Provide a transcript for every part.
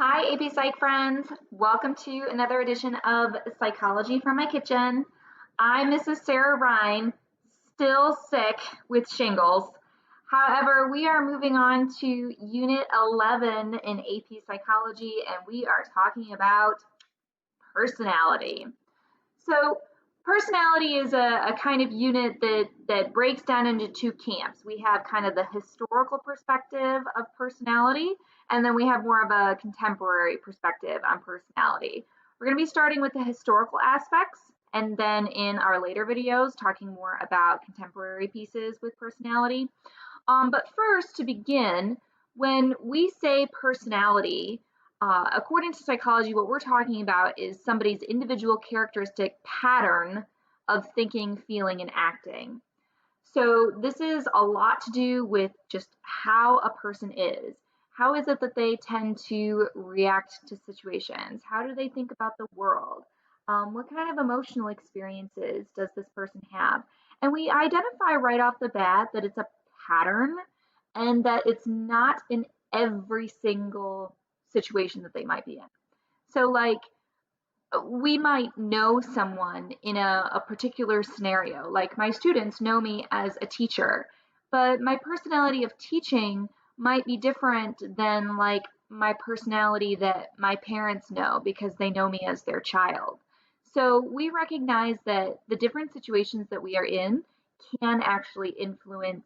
Hi, AP Psych friends. Welcome to another edition of Psychology from My Kitchen. I'm Mrs. Sarah Ryan, still sick with shingles. However, we are moving on to Unit 11 in AP Psychology, and we are talking about personality. So, personality is a kind of unit that breaks down into two camps. We have kind of the historical perspective of personality, and then we have more of a contemporary perspective on personality. We're going to be starting with the historical aspects, and then in our later videos, talking more about contemporary pieces with personality. But first, to begin, when we say personality, according to psychology, what we're talking about is somebody's individual characteristic pattern of thinking, feeling, and acting. So this is a lot to do with just how a person is. How is it that they tend to react to situations? How do they think about the world? What kind of emotional experiences does this person have? And we identify right off the bat that it's a pattern and that it's not in every single situation that they might be in. So, like, we might know someone in a particular scenario. Like, my students know me as a teacher, but my personality of teaching might be different than like my personality that my parents know because they know me as their child. So we recognize that the different situations that we are in can actually influence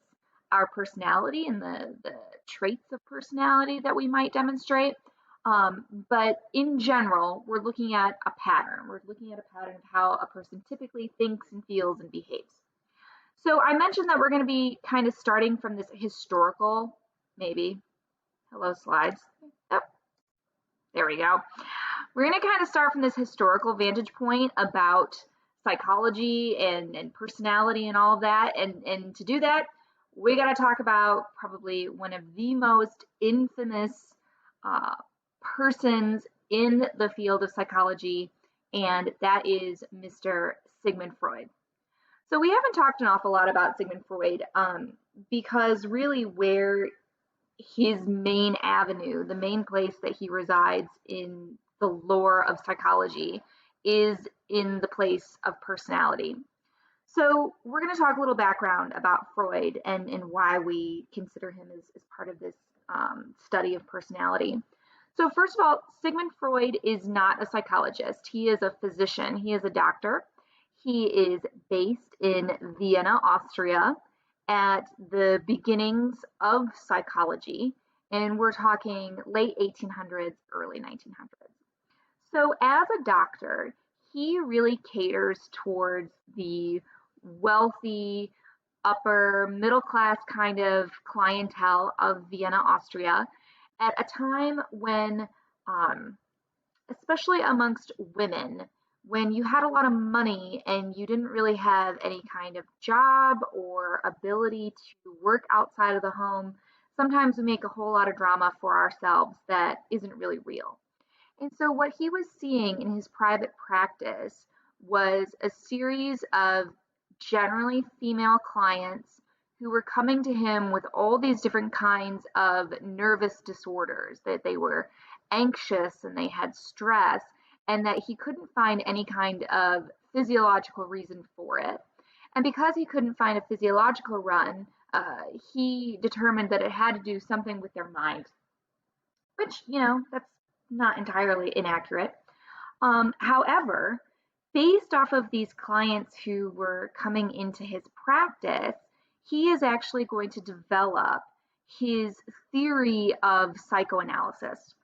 our personality and the traits of personality that we might demonstrate. But in general, we're looking at a pattern. We're looking at a pattern of how a person typically thinks and feels and behaves. So I mentioned that we're going to be kind of starting from this historical, maybe. Hello, slides. Oh, there we go. We're going to kind of start from this historical vantage point about psychology and personality and all of that. And to do that, we got to talk about probably one of the most infamous uh, persons in the field of psychology, and that is Mr. Sigmund Freud. So we haven't talked an awful lot about Sigmund Freud because really where his main avenue, the main place that he resides in the lore of psychology, is in the place of personality. So we're going to talk a little background about Freud and why we consider him as part of this study of personality. So first of all, Sigmund Freud is not a psychologist. He is a physician. He is a doctor. He is based in Vienna, Austria, at the beginnings of psychology, and we're talking late 1800s, early 1900s. So as a doctor, he really caters towards the wealthy, upper middle class kind of clientele of Vienna, Austria, at a time when, especially amongst women, when you had a lot of money and you didn't really have any kind of job or ability to work outside of the home, sometimes we make a whole lot of drama for ourselves that isn't really real. And so, what he was seeing in his private practice was a series of generally female clients who were coming to him with all these different kinds of nervous disorders, that they were anxious and they had stress, and that he couldn't find any kind of physiological reason for it. And because he couldn't find a physiological run, he determined that it had to do something with their mind, which, that's not entirely inaccurate. However, based off of these clients who were coming into his practice, he is actually going to develop his theory of psychoanalysis.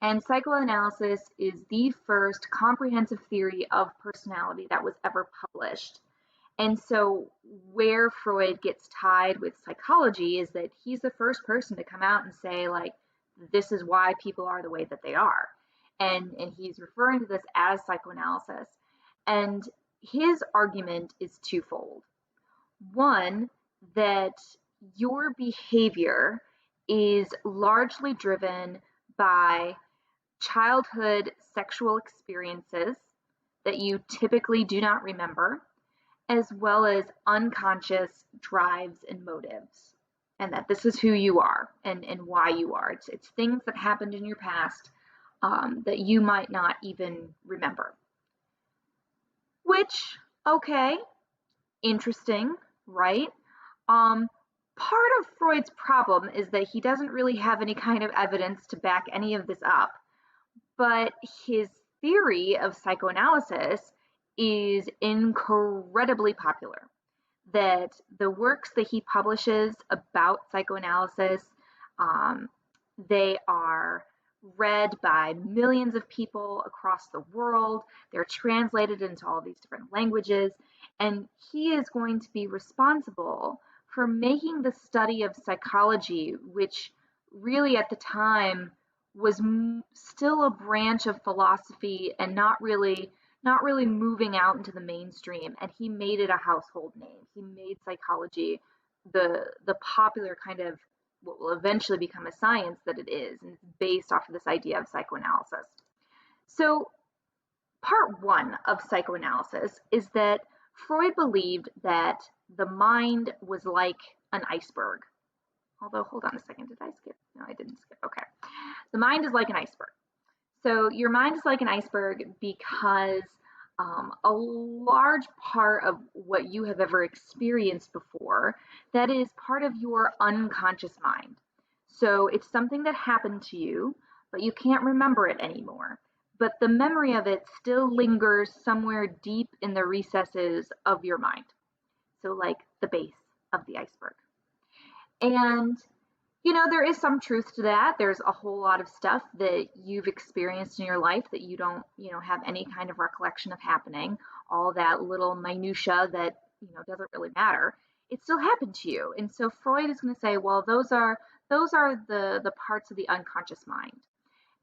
And psychoanalysis is the first comprehensive theory of personality that was ever published. And so, where Freud gets tied with psychology is that he's the first person to come out and say, like, this is why people are the way that they are. And he's referring to this as psychoanalysis. And his argument is twofold. One, that your behavior is largely driven by childhood sexual experiences that you typically do not remember, as well as unconscious drives and motives, and that this is who you are and why you are. It's things that happened in your past that you might not even remember. Which, okay, interesting, right? Um, Part of Freud's problem is that he doesn't really have any kind of evidence to back any of this up, but his theory of psychoanalysis is incredibly popular. That the works that he publishes about psychoanalysis, um, they are read by millions of people across the world. They're translated into all these different languages, and he is going to be responsible for making the study of psychology, which really at the time was still a branch of philosophy and not really moving out into the mainstream, and he made it a household name. He made psychology the popular kind of what will eventually become a science that it is, and it's based off of this idea of psychoanalysis. So part one of psychoanalysis is that Freud believed that the mind was like an iceberg. Although, hold on a second, did I skip? No, I didn't skip. Okay. The mind is like an iceberg. So your mind is like an iceberg because a large part of what you have ever experienced before, that is part of your unconscious mind. So it's something that happened to you, but you can't remember it anymore. But the memory of it still lingers somewhere deep in the recesses of your mind. So like the base of the iceberg. And there is some truth to that. There's a whole lot of stuff that you've experienced in your life that you don't, have any kind of recollection of happening. All that little minutia that, doesn't really matter. It still happened to you. And so Freud is going to say, well, those are the parts of the unconscious mind.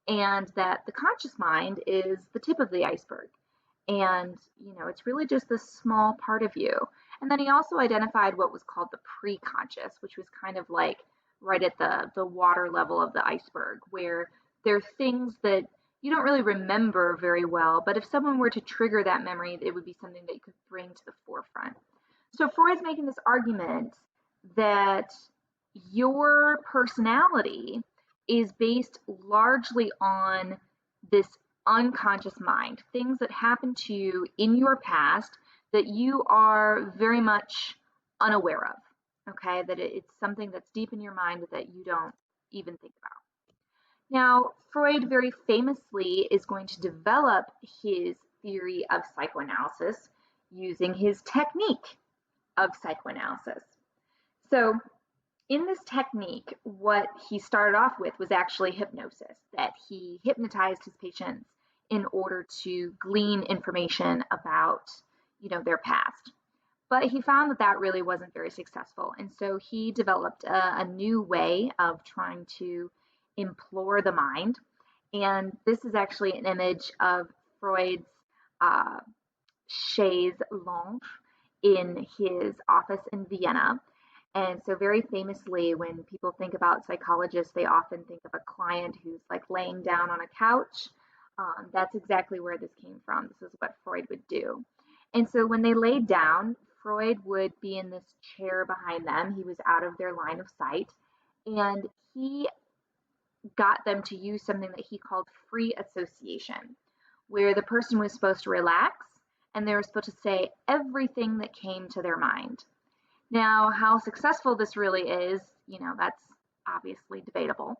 And that the conscious mind is the tip of the iceberg. And, it's really just this small part of you. And then he also identified what was called the preconscious, which was kind of like right at the water level of the iceberg, where there are things that you don't really remember very well, but if someone were to trigger that memory, it would be something that you could bring to the forefront. So Freud's making this argument that your personality is based largely on this unconscious mind, things that happen to you in your past that you are very much unaware of. Okay, that it's something that's deep in your mind that you don't even think about. Now, Freud very famously is going to develop his theory of psychoanalysis using his technique of psychoanalysis. So, in this technique, what he started off with was actually hypnosis, that he hypnotized his patients in order to glean information about, their past. But he found that really wasn't very successful. And so he developed a new way of trying to implore the mind. And this is actually an image of Freud's chaise lounge in his office in Vienna. And so very famously, when people think about psychologists, they often think of a client who's like laying down on a couch. That's exactly where this came from. This is what Freud would do. And so when they laid down, Freud would be in this chair behind them. He was out of their line of sight. And he got them to use something that he called free association, where the person was supposed to relax and they were supposed to say everything that came to their mind. Now, how successful this really is, that's obviously debatable.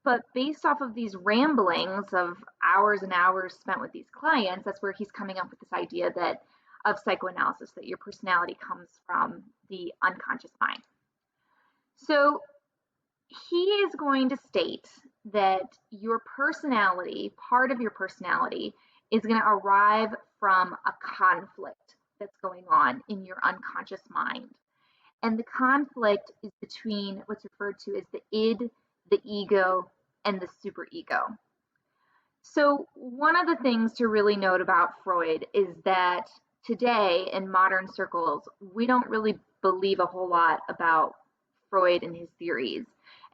But based off of these ramblings of hours and hours spent with these clients, that's where he's coming up with this idea that of psychoanalysis, that your personality comes from the unconscious mind. So he is going to state that your personality, part of your personality, is going to arrive from a conflict that's going on in your unconscious mind. And the conflict is between what's referred to as the id, the ego, and the superego. So one of the things to really note about Freud is that today in modern circles, we don't really believe a whole lot about Freud and his theories.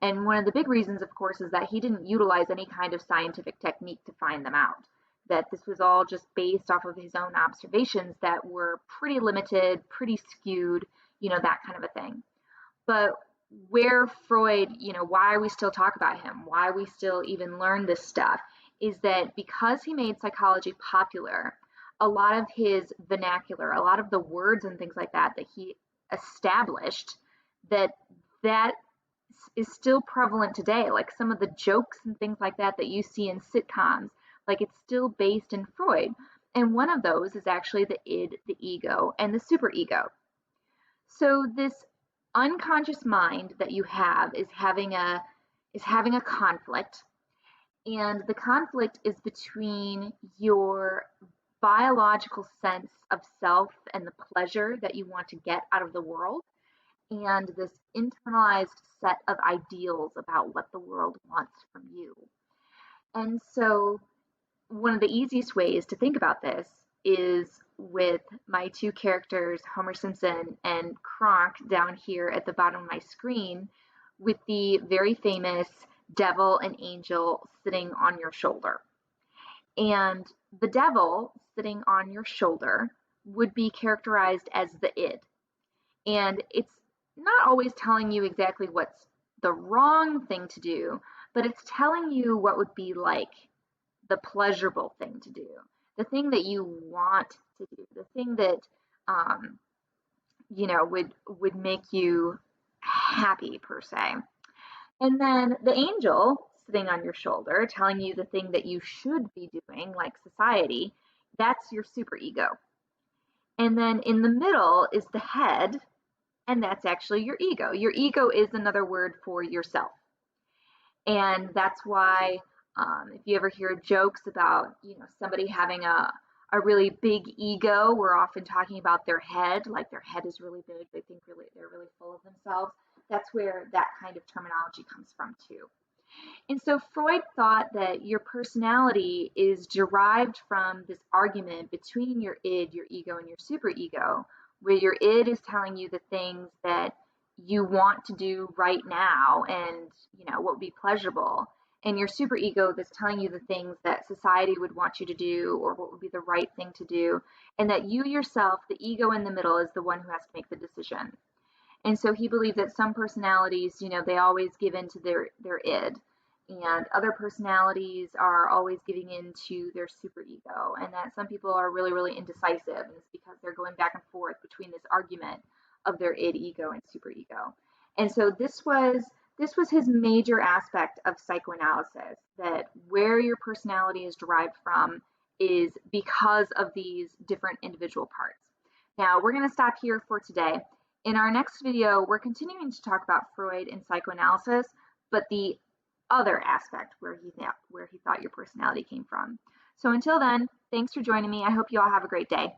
And one of the big reasons, of course, is that he didn't utilize any kind of scientific technique to find them out. That this was all just based off of his own observations that were pretty limited, pretty skewed, that kind of a thing. But where Freud, why we still talk about him, why we still even learn this stuff, is that because he made psychology popular, a lot of his vernacular, a lot of the words and things like that that he established, that is still prevalent today. Like some of the jokes and things like that that you see in sitcoms, like it's still based in Freud. And one of those is actually the id, the ego, and the superego. So this unconscious mind that you have is having a conflict, and the conflict is between your biological sense of self and the pleasure that you want to get out of the world and this internalized set of ideals about what the world wants from you. And so, one of the easiest ways to think about this is with my two characters, Homer Simpson and Kronk, down here at the bottom of my screen, with the very famous devil and angel sitting on your shoulder. And the devil sitting on your shoulder would be characterized as the id. And it's not always telling you exactly what's the wrong thing to do, but it's telling you what would be like the pleasurable thing to do, the thing that you want to do, the thing that um, would make you happy per se. And then the angel sitting on your shoulder, telling you the thing that you should be doing, like society, that's your superego. And then in the middle is the head, and that's actually your ego. Your ego is another word for yourself. And that's why if you ever hear jokes about, somebody having a really big ego, we're often talking about their head, like their head is really big. They think they're really full of themselves. That's where that kind of terminology comes from too. And so Freud thought that your personality is derived from this argument between your id, your ego, and your superego, where your id is telling you the things that you want to do right now and what would be pleasurable, and your superego that's telling you the things that society would want you to do or what would be the right thing to do, and that you yourself, the ego in the middle, is the one who has to make the decision. And so he believed that some personalities, they always give in to their id, and other personalities are always giving in to their superego, and that some people are really, really indecisive, and it's because they're going back and forth between this argument of their id, ego, and superego. And so this was his major aspect of psychoanalysis, that where your personality is derived from is because of these different individual parts. Now, we're going to stop here for today. In our next video, we're continuing to talk about Freud and psychoanalysis, but the other aspect where he thought your personality came from. So until then, thanks for joining me. I hope you all have a great day.